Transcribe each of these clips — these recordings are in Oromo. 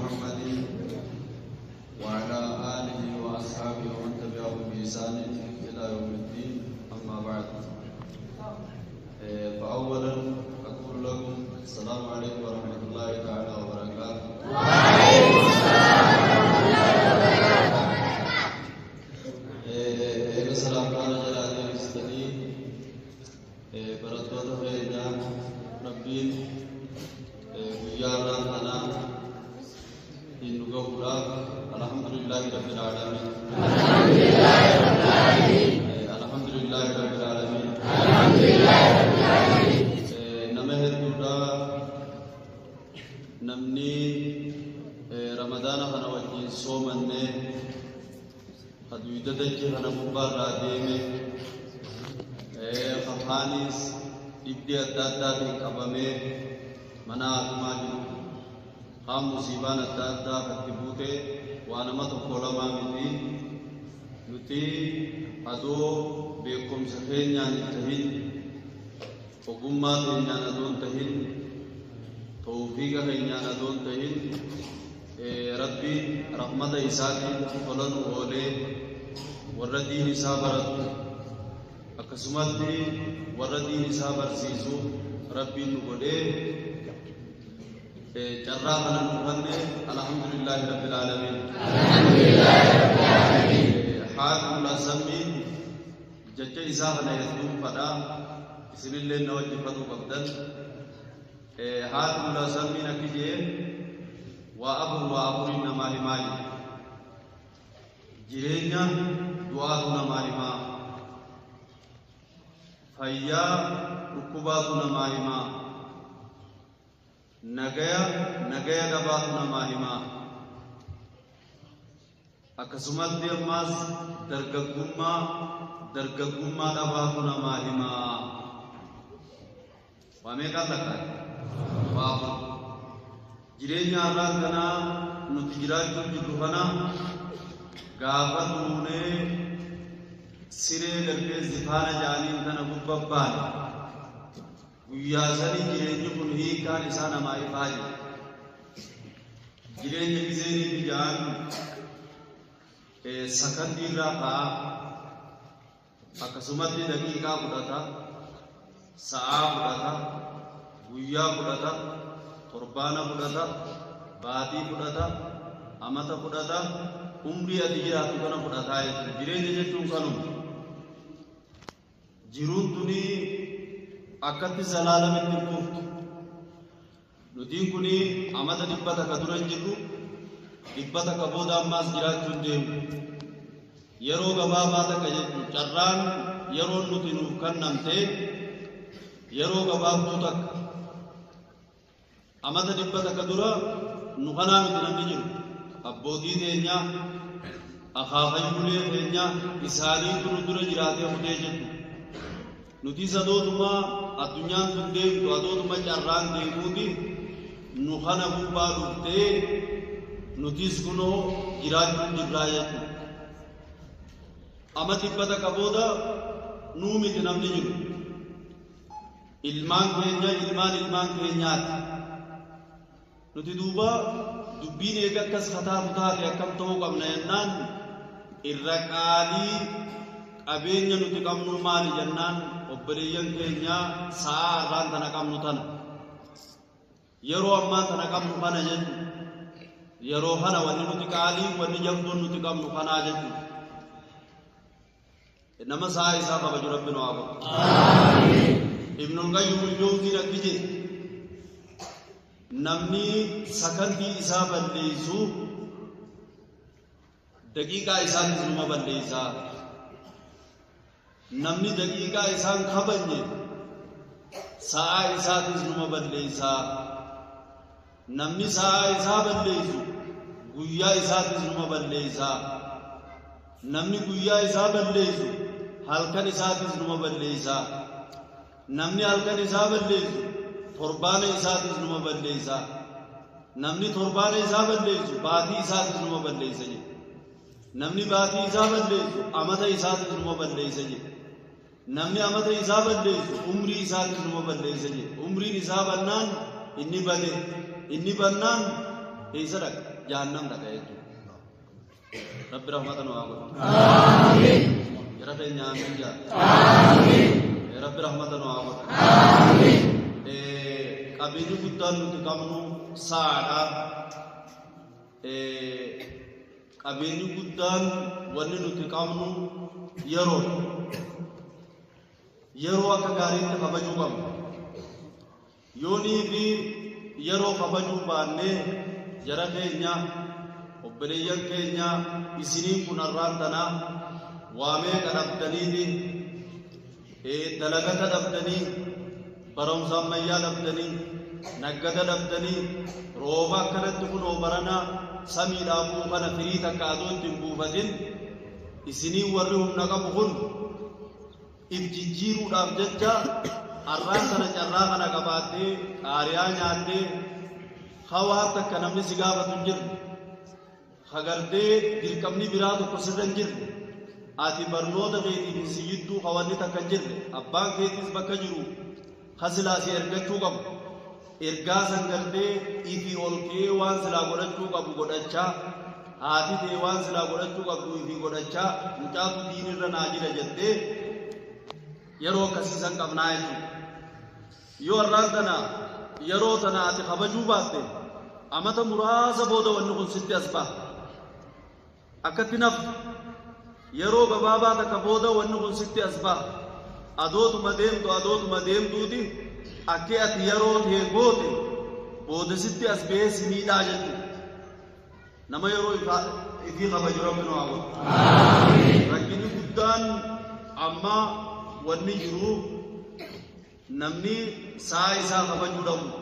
محمد وعلى آله وأصحابه ومن تبعهم بإحسان إلى يوم الدين أما بعد فأولا أقول لكم السلام عليكم ورحمة الله تعالى وبركاته. وعليكم السلام ورحمة الله وبركاته. السلام عليكم جلالي مستني بركاته بينا ربين يا ربنا إنه غفور الحمد لله رب العالمين. الحمد لله رب العالمين. الحمد لله رب العالمين. الحمد لله رب العالمين. نمه الدورة نمني رمضان خنا وجه صومنه هدويدا دجه خنا مبارا ديمه خفانيس إبدي أدادا بكبامه منا أكماجو هم مصيبان أدادا كتبوته وانا ما تقولا ما مدي نتي أدو بكم سخين يعني تهين وقوما تهين يعني دون تهين توفيقا تهين يعني دون تهين ربي رحمة إساقي فلن أولي وردي نسابرت أكسمتي وردي نسابر سيسو ربي نقولي جرّانا نقولي الحمد لله رب العالمين. الحمد لله رب العالمين. حاكم لازمين جج إساقنا يدوم فدا بسم الله نوجه فتو قبدل حاكم لازمين أكيجي وأبو إنما هماي جرينا دعاءنا ماهما فيا ركوباتنا ماهما نجايا دباتنا ماهما أكسمت ديماس درجكما دباتنا ماهما واميكا لكا بابا jireenya Allah kana nuti jiraachuu jirru kana gaafa duunee siree galtee zifaana jaaniin kana gubbabbaan guyyaa sanii jireenyi kun hiikaan isaa namaa ifaa jira. Jireenya giseenii fi jaan sakandii irraa ka'a akkasumatti daqiiqaa fudhata sa'aa fudhata guyyaa fudhata torbaana fudhata baatii fudhata amata fudhata umrii ati jiraatu kana fudhataa jechuudha. Jireenya jechuun kanuma jiruun tuni akkatti zalaalamitti hin kuuftu. Nutiin kuni amata 100 ka dura hin jirru 100 ka booda ammaas jiraachuun deemu. Yeroo gabaabaa takka jechuun carraan yeroo nuti nuuf kennamtee yeroo gabaabduu takka. amata 100 ka dura nu kanaa miti namni jiru abbootii teenya akaakayuulee teenya isaanii tunu dura jiraatee hudee jedhu nuti sadootumaa addunyaan tun deemtu adootuma carraan deemuuti nu kana gubbaa dhuftee nutis kunoo jiraachuun jirraa jedhu amata 100 ka booda nuu miti namni jiru ilmaan keenya ilmaan keenyaati. Nuti duuba dubbiin eega akkas fataafu taate akkam ta'uu qabna jennaan irra qaalii qabeenya nuti qabnu maali jennaan obboleeyyan keenya sa'a irraan tana qabnu tana yeroo ammaan tana qabnu kana jennu yeroo kana wanni nuti qaalii wanni jabduun nuti qabnu kanaa jennu nama sa'a isaa kabaju rabbi nu haa godhu. Ibnul Qayyim al-Jawziin akkije namni sakandii isaa balleessu daqiiqaa isaanis numa balleessa. Namni daqiiqaa isaan kabanye sa'aa isaatis numa balleessa. Namni sa'aa isaa balleessu guyyaa isaatis numa balleessa. Namni guyyaa isaa balleessu halkan isaatis numa balleessa. Namni halkan isaa balleessu torbaana isaatis numa balleessa. Namni torbaana isaa balleessu baatii isaatis numa balleessa jedhe. Namni baatii isaa balleessu amata isaatis numa balleessa jedhe. Namni amata isaa balleessu umrii isaatis numa balleessa jedhe. Umriin isaa bannaan inni bade inni bannaan إيسرك جهنم دقائق رب رحمة وعافية آمين يا رب نعمين جا آمين يا رب رحمة وعافية آمين قبيل قدام نتكامنو ساعة قبيل قدام ون نتكامنو يرو أكغارين خبجوبام يوني في يرو خبجوبانه جرا كينيا وبليان كينيا إسنين كنران تنا وامه كنبتني دي دلغة دبتني برمزام ميا دبتني نقد دبتني روبا كنت كنو برنا سمي لابو كنا فريتا كادون تنبوفتين إسنين ورهم نقبخن إبجيجيرو دابججا أران سنة جراغ نقباتي آريان ياتي خواتا كنمني سيغابة تنجر خغردي دلكمني برادو قصدن جر آتي برنودا غيري بسيدو خواني تكنجر أبان كيتيس بكجرو خسلاسي إرغتو قب إرغاسن غردي إفي أولكي وان سلا قرأتو قب قدچا آتي دي وان سلا قرأتو قب إفي قدچا مجاتو دين الرناجر جدي يرو كسيسن قبنائي يو أرانتنا يرو تنا آتي خبجو باتي أمتا مرازة بودا ونقل ستي أسبا أكتنف يرو ببابا تكبودا ونقل ستي أسبا أدوت مديم دودي أكي أتي يرو تيغوتي بودا ستي أسبه سميدا جدو نما يرو إفي خبجو ربنا وعود رجل قدان أما ونجرو نمني سايسا خبجو ربنا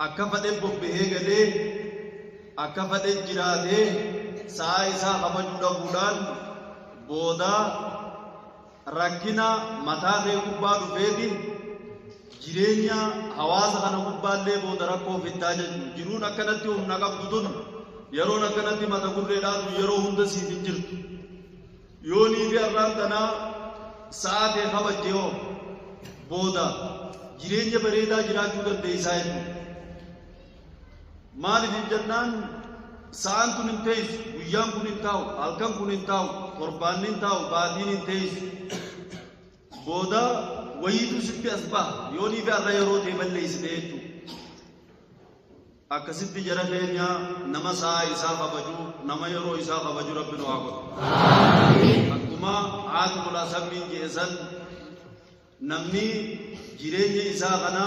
akka fadhe bobbehee galee akka fadhe jiraatee saa isaa kabajuu dhabuudhaan booda rakkina mataa ta'e gubbaa dhufeeti jireenya hawaasa kana gubbaallee booda rakkoo fittaa jechuudha. Jiruun akkanatti humna qabdu tun yeroon akkanatti mata gurreedhaatu yeroo hunda siif hin jirtu. Yoonii fi har'aan tanaa saa ta'e kabajjee hoo booda jireenya bareedaa jiraachuu dandeessaa jechuudha. maaliif jennaan sa'aan kun hin teessu guyyaan kun hin taa'u halkan kun hin taa'u torbaan hin taa'u baatiin hin teessu booda wayiitu sitti as ba'a yoonii fi har'a yeroo ta'e balleessite jechuudha akkasitti jara keenya nama sa'a isaa kabaju nama yeroo isaa kabaju rabbi nu haa godhu akkuma haati mulaa sabbiin jeessan namni jireenya isaa kana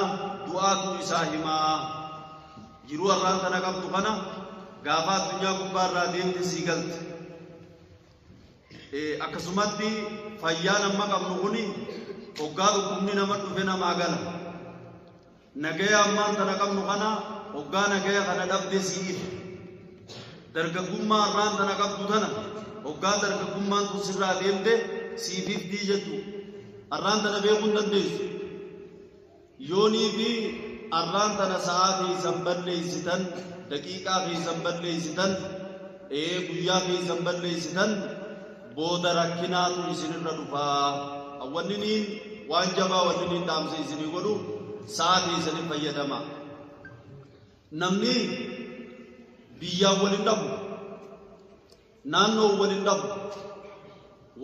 du'aatu isaa himaa jiruu har'aan kana qabdu kana gaafa addunyaa gubbaarraa deemte sii galte akkasumatti fayyaan amma qabnu kuni hoggaa dhukkubni nama dhufe namaa gala nagaya ammaan kana qabnu kana hoggaa nagaya kana dhabde sii ife dargaggummaa har'aan kana qabdu tana hoggaa dargaggummaan kun sirraa deemte sii fiftii jechuu har'aan tana beekuu hin dandeessu yoonii fi arraan tana sa'aa keessan balleessitan daqiiqaa keessan balleessitan guyyaa keessan balleessitan booda rakkinaatu isinirra dhufaa awwanniniin waan jabaa wanniniin dhaamsa isinii godhu sa'aa keessanii fayyadama namni biyyaan waliin dhabu naannoo waliin dhabu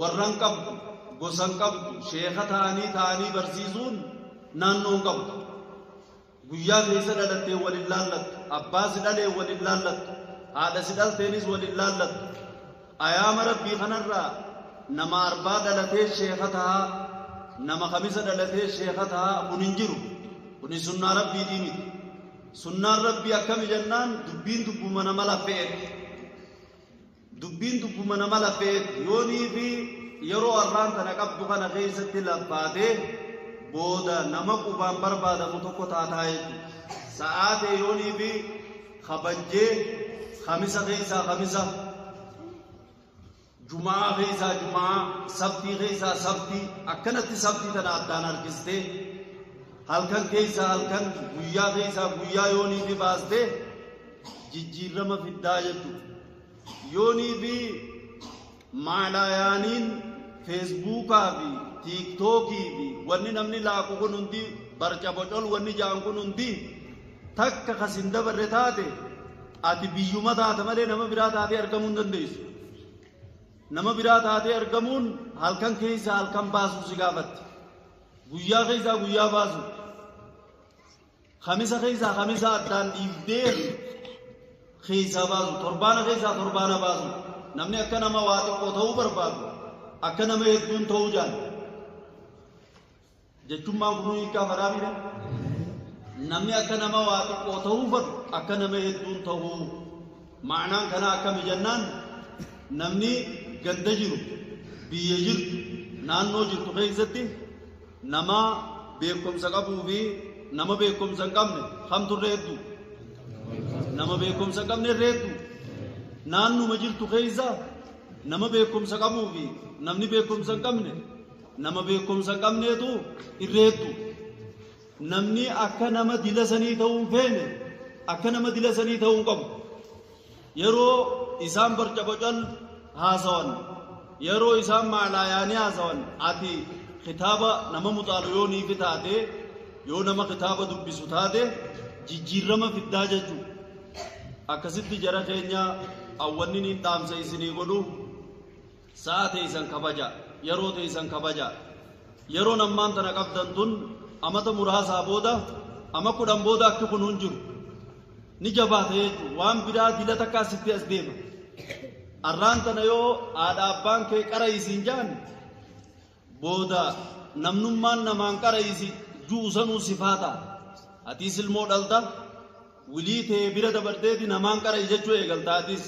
warran qabdu gosan qabdu sheeka ta'anii barsiisuun naannoon qabdu guyyaa keessa dhalattee waliin laallattu abbaa si dhalee waliin laallattu haadha si dhalteenis waliin laallattu ayaama rabbii kanarraa nama arbaa dhalatee sheeka tahaa nama kamisa dhalatee sheeka tahaa kun hin jiru kuni sunnaa rabbiitii miti sunnaan rabbii akkami jennaan dubbiin dubbuma nama lafeet yoonii fi yeroo har'aan tana qabdu kana keessatti laffaatee booda nama qubaan barbaadamu tokko taataa jechuudha sa'aa ta'e yoonii fi kabajjee kamisa keessaa kamisa jumaa keessaa jumaa sabtii keessaa sabtii akkanatti sabtii tana addaan harkistee halkan keessaa halkan guyyaa keessaa guyyaa yoonii fi baastee jijjiirama fiddaa jechuudha yoonii fi maalayaaniin feesbuukaa fi tiiktookii fi wanni namni laaqu kun hundi barca bocol wanni jaan kun hundi takka kasin dabarre taate ati biyyuma taate malee nama biraa taate argamuu hin dandeessu. Nama biraa taate argamuun halkan keessa halkan baasuu si gaafatti. Guyyaa keessa guyyaa baasu. Khamisa keessa khamisa addaan dhiibdee keessa baasu. Torbaana keessa torbaana baasu. Namni akka nama waa xiqqoo ta'uu barbaadu. Akka nama hedduun ta'uu jaala. Jechummaan kun hiikaa faraamidha. Namni akka nama waa xiqqoo ta'uu fadu akka nama hedduun ta'uu. Ma'anaan kana akkami jennaan namni ganda jiru biyya jirtu naannoo jirtu keessatti nama beekumsa qabuu fi nama beekumsa hin qabne kamtu hedduu. Nama beekumsa hin qabne hedduu. Naannuma jirtu keessa nama beekumsa qabuu fi namni beekumsa hin qabne nama beekumsa hin qabneetu irreetu. Namni akka nama dilasanii ta'uu hin feene akka nama dilasanii ta'uu hin qabu. Yeroo isaan barcabacal haasawan yeroo isaan maalaayaanii haasawan ati kitaaba nama muxaalu yoo niifi taate yoo nama kitaaba dubbisu taate jijjiirama fiddaa jechuudha. Akkasitti jara keenya awwanni niin dhaamsa isinii godhu sa'a teessan kabaja yeroo teessan kabaja yeroo nammaan tana qabdan tun amata muraasaa booda ama 10 booda akka kun hin jiru ni jabaata jechuudha. Waan biraa dila takka asitti as deema. Arraan tana yoo haadha abbaan kee qara isiin jaan booda namnummaan namaan qara isi juusanuu sifaata. Atiis ilmoo dhalta wilii ta'e bira dabarteeti namaan qara jechuu eegaltaatis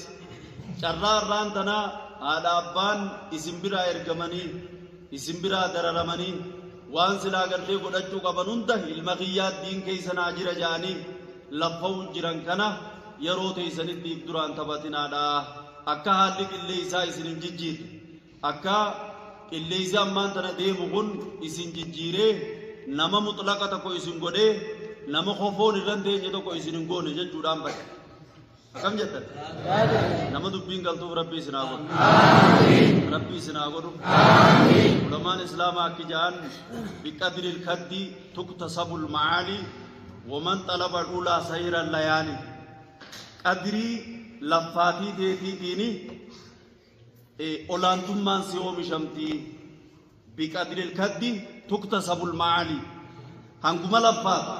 carraa arraan tana haadha abbaan isin biraa ergamanii isin biraa dararamanii waan silaa gartee godhachuu qaban hunda ilma kiyyaa diin keessanaa jira jaanii laffa'uun jiran kana yeroo teessanitti duraan taphatinaadha. Akka haalli qilleensaa isin hin jijjiirre akka qilleensi ammaan tana deemu kun isin jijjiiree nama mutlaqa tokko isin godhee nama kofoon irra deeñe tokko isin hin goone jechuudhaan bada. Akkam jettan? Nama dubbiin galtuuf rabbi isin haa godhu. Rabbi isin haa godhu. Ulamaan islaamaa akki ja'an biqadril kaddi tuktasabul macaali waman xalaba dhulaa sayran layaali. Qadrii laffaatii teetiitiini olaantummaan si oomishamtii biqadril kaddi tuktasabul macaali. Hanguma laffaatu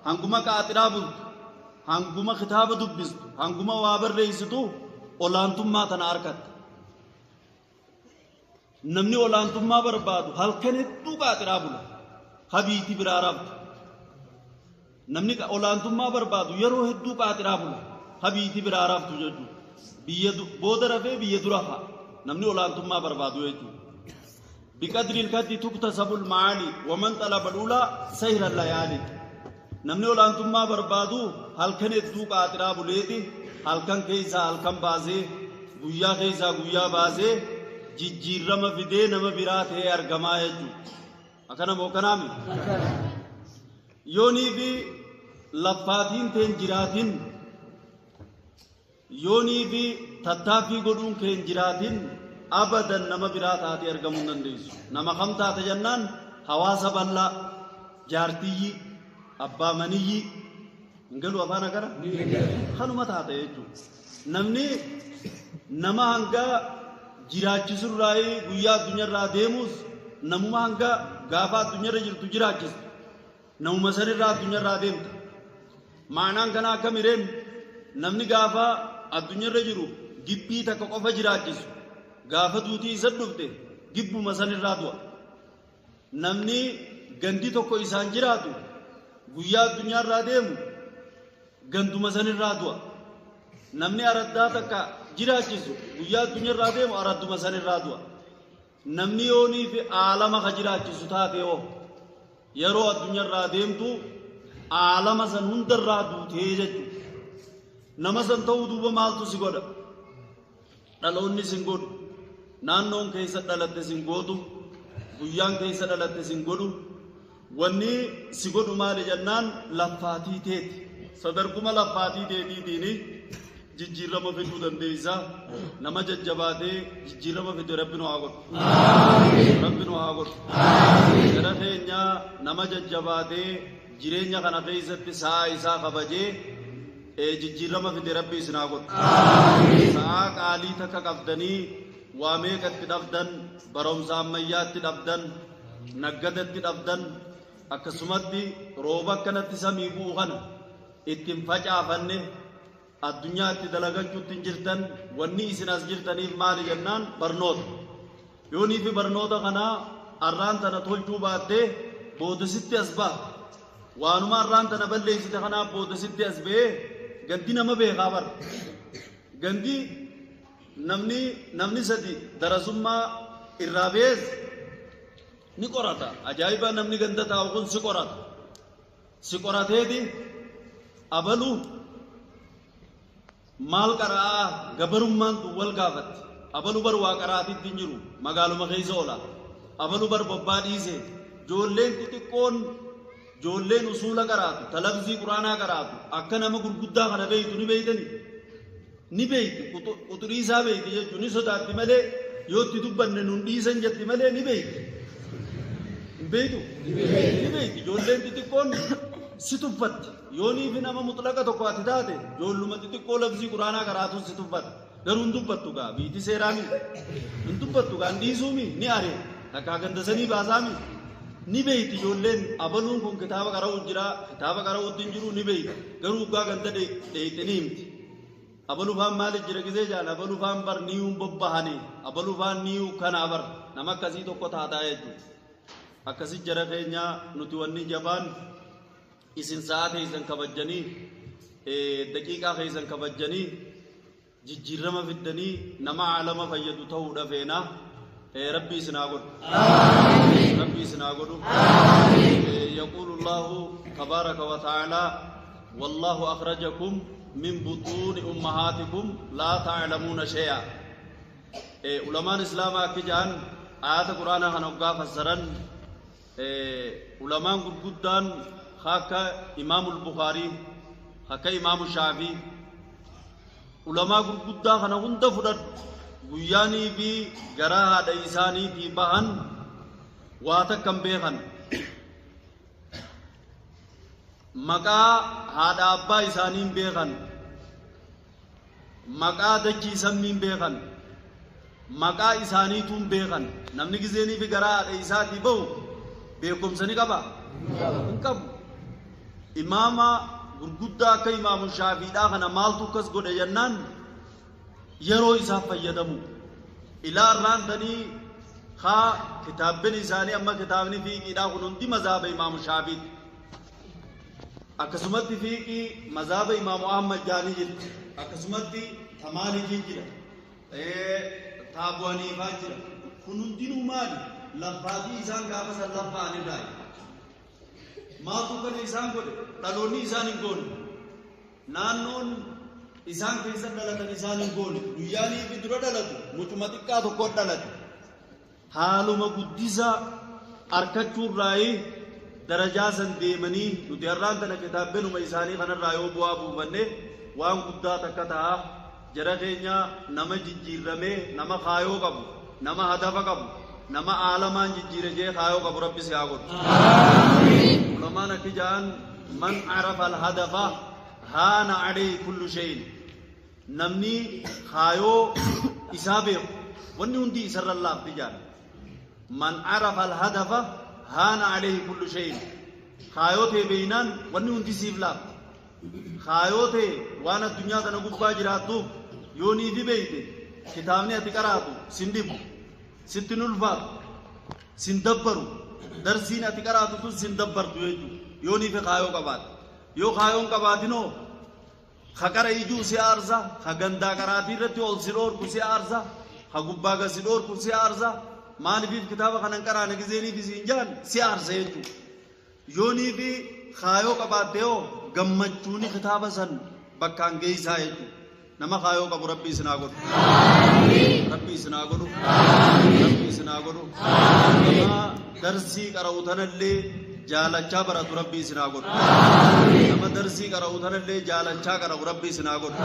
hanguma qaaxiraa bultu hanguma kitaaba dubbistu hanguma waa barreessitu olaantummaa tana argatta. Namni olaantummaa barbaadu halkan hedduu qaaxiraa bula habiitii biraa rabtu. Namni olaantummaa barbaadu yeroo hedduu qaaxiraa bula habiitii biraa rabtu jechuudha. Biyya booda rafee biyya dura fa'a namni olaantummaa barbaadu jechuudha. Biqadriil kaddi tuktasabul macaali waman xalaba dhulaa sayra layaali. Namni olaantummaa barbaadu halkan hedduu qaaxiraa buleeti halkan keessaa halkan baasee guyyaa keessaa guyyaa baasee jijjiirama fidee nama biraa ta'ee argamaa jechuudha. Akkana moo kanaami? Yoonii fi laffaatiin teen jiraatin yoonii fi tattaaffii godhuun keen jiraatin abadan nama biraa taatee argamuu hin dandeessu. Nama kam taate jennaan hawaasa bal'aa jaartiyyi abbaa maniyyi hin galu afaan akana kanuma taate jechuudha. Namni nama hanga jiraachisurraa guyyaa addunyaarraa deemus namuma hanga gaafa addunyaarra jirtu jiraachisu namuma sanirraa addunyaarraa deemta. Maanaan kana akka mireen namni gaafa addunyaarra jiru gibbii takka qofa jiraachisu gaafa duutii isa dhufte gibbuma sanirraa du'a. Namni gandi tokko isaan jiraatu guyyaa addunyaarraa deemu ganduma sanirraa du'a. Namni araddaa takka jiraachisu guyyaa addunyaarraa deemu aradduma sanirraa du'a. Namni yoonii fi aalama ka jiraachisu taate oo yeroo addunyaarraa deemtu aalama san hundarraa duutee jechuudha. Nama san ta'uu duuba maaltu si godha? Dhaloonni sin godhu naannoon keessa dhalatte sin gootu guyyaan keessa dhalatte sin godhu wanni si godhu maali jennaan laffaatii teeti. Sadarkuma laffaatii teetiitiini jijjiirama fiduu dandeessa. Nama jajjabaatee jijjiirama fide rabbi nu haa godhu. Rabbi nu haa godhu. Gara keenya nama jajjabaatee jireenya kana keessatti sa'a isaa kabajee jijjiirama fide rabbi isin haa godhu. Sa'a qaalii takka qabdanii waa meeqatti dhabdan, barumsa ammayyaatti dhabdan, naggadatti dhabdan, akkasumatti rooba akkanatti samii bu'u kana ittiin facaafanne addunyaatti dalagachuutti hin jirtan. Wanni isin as jirtaniif maali jennaan barnoota. Yoonii fi barnoota kanaa arraan tana tolchuu baattee boodasitti as ba'a. Waanuma arraan tana balleessite kanaaf boodasitti as ba'ee gandi nama beekaa bara. Gandi namni sadi darasummaa irraa bees ni qorata. Ajaa'iba namni ganda taa'u kun si qorata. Si qorateeti abaluu maal qara'aa gabarummaan tun wal gaafatti. Abaluu bar waa qaraatiitti hin jiru magaaluma keessa oola. Abaluu bar bobbaa dhiise ijoolleen xixiqqoon ijoolleen usuula qaraatu talabzii quraanaa qaraatu akka nama gurguddaa kana beeytu ni beeytani. Ni beeyti quxurii isaa beeyti jechuun ni sodaatti malee yoo itti dubbanne nun dhiisan jetti malee ni beeyti. Hin beeytu? Ni beeyti ijoolleen xixiqqoon si tuffatti. Yoonii fi nama mutlaqa tokko ati taate ijoolluma xixiqqoo labzii quraanaa qaraatuun si tuffatti. Garuu hin dubbattu gaa biitii seeraa mi? Hin dubbattu gaa hin dhiisuu mi? Ni aree takkaa gandasanii baasaa mi? Ni beeyti ijoolleen abaluun kun kitaaba qara'uu jira kitaaba qara'uutti hin jiru ni beeyti. Garuu gaa ganda dheeyte ni himti. Abalufaan maaliif jira gisee jaan abalufaan bar niyuun bobbahanii abalufaan niyuu kanaa bar nama akkasii tokko taataa jechuudha. Akkasii jara keenyaa nuti wanni jabaan isin sa'a keessan kabajanii daqiiqaa keessan kabajanii jijjiirama fiddanii nama aalama fayyadu ta'uudha feenaa. ربي سناغد ربي سناغد يقول الله تبارك وتعالى والله أخرجكم من بطون أمهاتكم لا تعلمون شيئا. علماء الإسلام أكجان آيات القرآن هنوقع فسرن. علماء قدان خاكا إمام البخاري خاكا إمام الشافعي علماء قدان هنوقع فرد guyyaanii fi garaa haadha isaaniitii bahan waa takkan beekan. Maqaa haadha abbaa isaaniin beekan. Maqaa dachii sammiin beekan. Maqaa isaaniituun beekan. Namni gizeenii fi garaa haadha isaatii bahu beekumsa ni qaba? Hin qabu. Imaama gurguddaa akka imaamu Shaafiidhaa kana maaltu akkas godhe jennaan yeroo isaaf fayyadamu ilaa irraan tanii haa kitaabbiin isaanii amma kitaabni fiiqiidhaa kun hundi mazaaba imaamu Shaafiiti. Akkasumatti fiiqii mazaaba imaamu Ahmad jaanii jirti. Akkasumatti Maalikii jira. Abu Haniifaa jira. Kun hundinuu maali? Laffaatii isaan gaafa san laffaanirraa. Maaltu kana isaan godhe? Dhaloonni isaan hin goone. Naannoon isaan keessa dhalatan isaan hin goone. Guyyaanii fi dura dhalatu mucuma xiqqaa tokko dhalate. Haaluma guddisa argachuurraayi darajaa san deemanii nuti har'aan tana kitaabbenuma isaanii kanarraa yoo bu'aa buufanne waan guddaa takka ta'a. Jara keenya nama jijjiirramee nama kaayoo qabu nama hadafa qabu nama aalamaan jijjiire jee kaayoo qabu rabbi si haa godhu. Ulamaan akki ja'an man arafa al-hadafa haana alayhi kullu shay'in. Namni kaayoo isaa beeku wanni hundi isarra laafti jaan. Man arafa al-hadafa haana alayhi kullu shay'in. Kaayoo ta'e beeynaan wanni hundi siif laafti. Kaayoo ta'e waan addunyaa kana gubbaa jiraattuuf yoonii fi beeyte kitaabni ati qaraatu sin dhibu sitti nulfaatu sin dabbaru darsiin ati qaraatu tun sin dabbartu jechuudha yoonii fi kaayoo qabaate. Yoo kaayoon qabaatinoo ha qara ijuu si aarsa ha gandaa qaraatii irratti ol si dhoorku si aarsa ha gubbaa gad si dhoorku si aarsa maaliif kitaaba kanan qaraane gizeeniif isiin jaan si aarsa jechuudha. Yoonii fi kaayoo qabaatte yoo gammachuuni kitaaba san bakkaan geessaa jechuudha. Nama kaayoo qabu rabbi isin haa godhu. Rabbi isin haa godhu. Rabbi isin haa godhu. Nama darsii qara'u tanallee jaalachaa baratu rabbi isin haa godhu. Nama darsii qara'u tanallee jaalachaa qara'u rabbi isin haa godhu.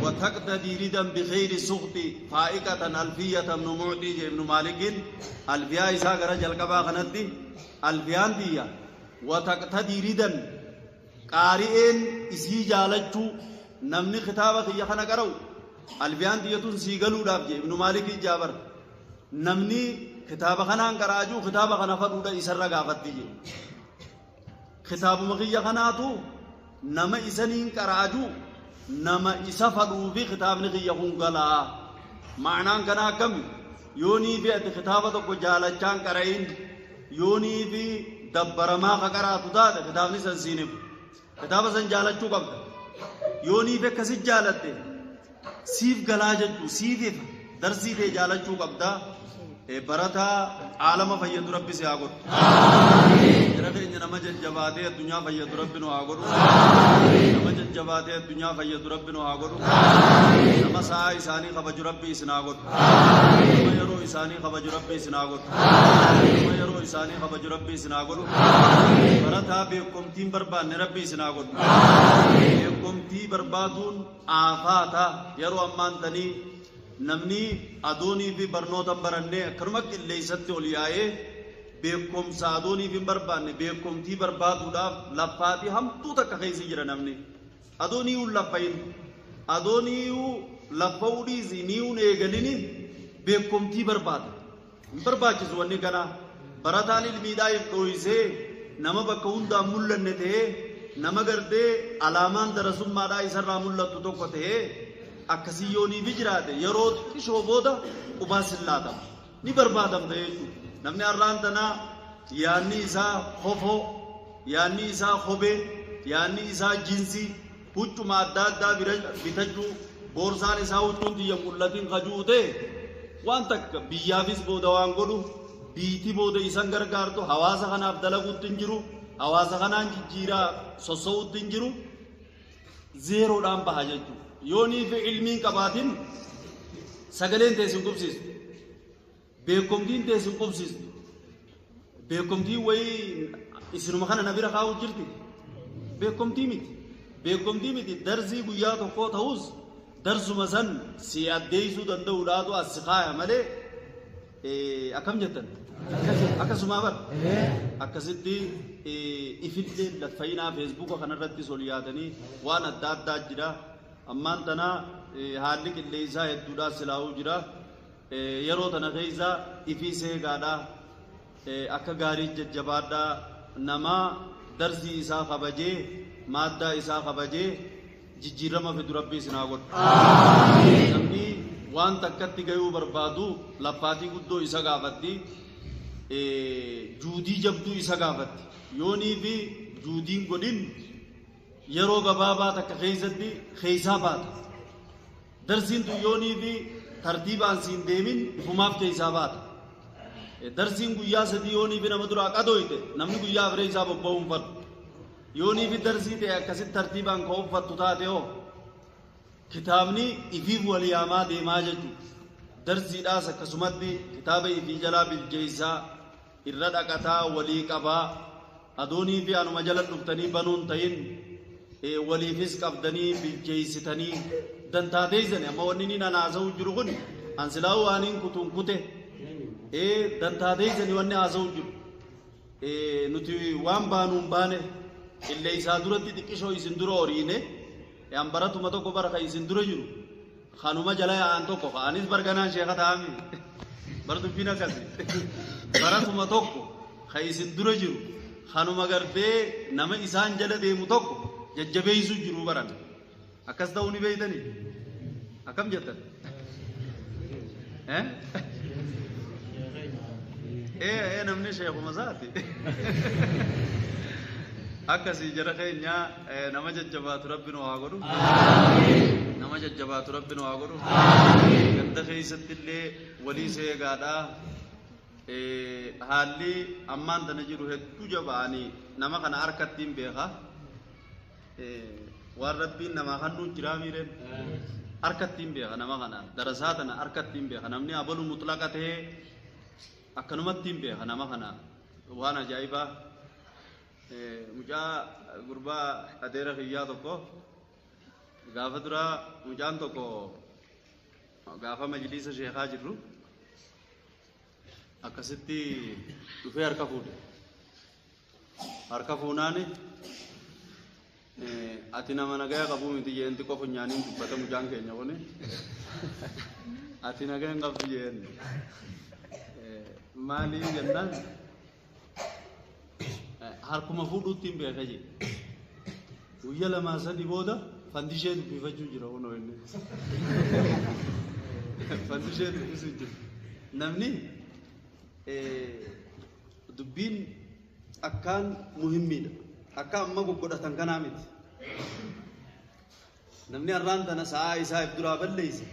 وتقتدي ردا بخير سخط فائقة ألفية ابن معدي ابن مالك ألفياء إساء رجل كبا خندي ألفيان ديا وتقتدي ردا قارئين إسي جالتشو نمني خطابة يخنا قرو البيان ديتون سيقلوا دابجي ابن مالك جابر نمني خطابة خنان قراجو خطابة خنا فرودة إسر قافت دي خطاب مغيّة خناتو نما إسنين قراجو نما إسفروا في خطاب نغيّة خنقلا معنى كنا كم يوني في خطابة کو جالچان قرائن يوني في دبر ما قراتو دا خطاب نسن سينب خطاب سن جالچو قبل يوني في كسي جالتے سيف گلاجچو سيف درسي دي جالچو قبل برتا عالم فيد ربي سے آگو آمين ربي انجا نمجد جبادے دنیا فيد ربي نو آگو آمين نمجد جبادے دنیا فيد ربي نو آگو آمين نمسا إساني خبج ربي اسنا آگو آمين نميرو إساني خبج ربي اسنا آگو آمين نميرو إساني خبج ربي اسنا آگو آمين برتا بيكم تيم بربان ربي اسنا آگو آمين بيكم تي بربادون آفاتا يرو امان تني نمني أدوني في برنوتا برنّي كرمك اللي يسد ولياء بيكم سادوني في بربان بيكم تي برباد ولا لفاتي هم توتا كخيزي جرا نمني أدوني ولفين أدوني ولفودي زينيو نيجليني بيكم تي برباد جزواني كنا براتاني الميداي كويسه نما بكون دا مولن نته نما غردي علامان درسوم مادا إسرا مولن تطو كته akkasiyooni bijiraate yeroo ishoo booda ubaasillaata ni barbaadamta jechuudha namni har'aan tanaa yaanni isaa hofoo yaanni isaa hobee yaanni isaa jinsii huccuma adda addaa bitachuu boorsaan isaa huccuun xiyya mul'atiin kajuute waan takka biyyaafis booda waan godhu biitii booda isan gargaartu hawaasa kanaaf dalaguutti hin jiru hawaasa kanaan jijjiiraa sossa'uutti hin jiru zeeroodhaan baha jechuudha يوني في علمي كباتين سجلين تيسن قبسيس بيكم دين تيسن قبسيس بيكم دين وي إسنو مخانا نبي رخاو جرتي بيكم دي ميت درزي بياتو قوت هوز درزو مزن سياد ديسو دندو ولادو السخايا مالي أكم جتن أكسو مابر أكسدي إفيدي لتفاينا فيسبوك وخنا ردي سولياتني وانا داد جدا أمان تنا هالك اللي إذا يدودا سلاو جرا يرو تنا غيزا إفيسه قادا أكغاري جبادا نما درسي إسا خبجي مادة إسا خبجي جيرما في دربي سناغود آمين نمني وان تكتي غيو بربادو لفاتي قدو إسا غافتي جودي جبدو إسا غافتي يوني في جودين قدين يرو غبابا تك خيزدي خيسابات درسين تو يوني في ترتيبان سين ديمين فماف خيسابات درسين غيا سدي يوني في نمدرا قدويته نمني غيا فريساب بوم فر يوني في درسي ته كسي ترتيبان خوف فتوتاتهو كتابني إفي ولياما ديما جتو درسي داس كسمدي كتابي في جلاب الجيزا الردقتا ولي قبا أدوني في أنو مجلد نفتني بنون تين ولي فيس قبضني بالجيستني دنتاديزني أما ونني نازو جرغن أنسلاو آنين كتون كته دنتاديزني وني آزو جر نتي وان بانون بانه اللي يسادرتي تكشو يسندرو أورينه يامبرا توما توكو برا كاي يسندرو جرو خانوما جلاي آنتو كو آنيس برغنان شيخة تامي برضو فينا كذي برا توما توكو كاي يسندرو جرو خانوما غربي نما إسان جلا ديمو توكو ججبيسو جرو بران أكاس داوني بيتني أكم جتن نمني شيخ مزاتي أكاسي جرخينيا نما ججبات ربنا وآغرو نما ججبات ربنا وآغرو قد خيست اللي ولي سيغادا حالي أمان تنجيرو هدو جباني نما كان أركتين بيخا والربين نما خنو جراميرن أركتين بيخا نما خنا درساتنا أركتين بيخا نمني أبلو مطلقته أكنمتين بيخا نما خنا وانا جايبا مجا غربا أدير خيا توكو غافدرا مجان توكو غافا مجلس شيخا جرو أكسيتي دفير كفود harka fuunaani ati nama nagaya qabu miti jeenti qofa nyaaniin dubbata mujaan keenya kuni ati nagaya hin qabdu jeen maaliif jennaan harkuma fuudhuutti hin beeka jee guyyaa lamaa sadii booda fandishee dubbifachuu jira kunoo inni fandishee dubbisuu jira namni dubbiin akkaan muhimmiidha akka amma goggodhatan kanaa miti namni har'aan tana sa'aa isaa if duraa balleeyse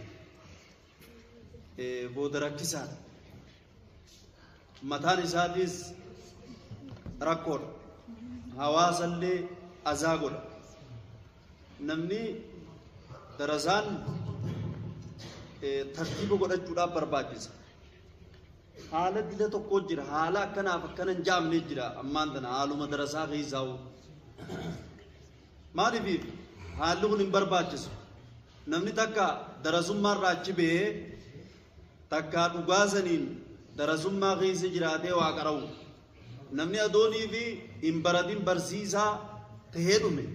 booda rakkisaadha mataan isaatiis rakkoodha hawaasallee azaa godha namni darasaan tartiiba godhachuudhaaf barbaachisa haala dila tokko jira haala akkanaaf akkana hin jaamne jira ammaan tana haaluma darasaa keessaa'u maaliif haalli kun hin barbaachisu namni takka darasummaarraa achi bahee takka dhugaasaniin darasummaa keessa jiraatee waa qara'u namni adoonii fi hin baratin barsiisaa tahee dhume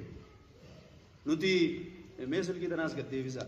nuti mee silkii tanaas gad deebisaa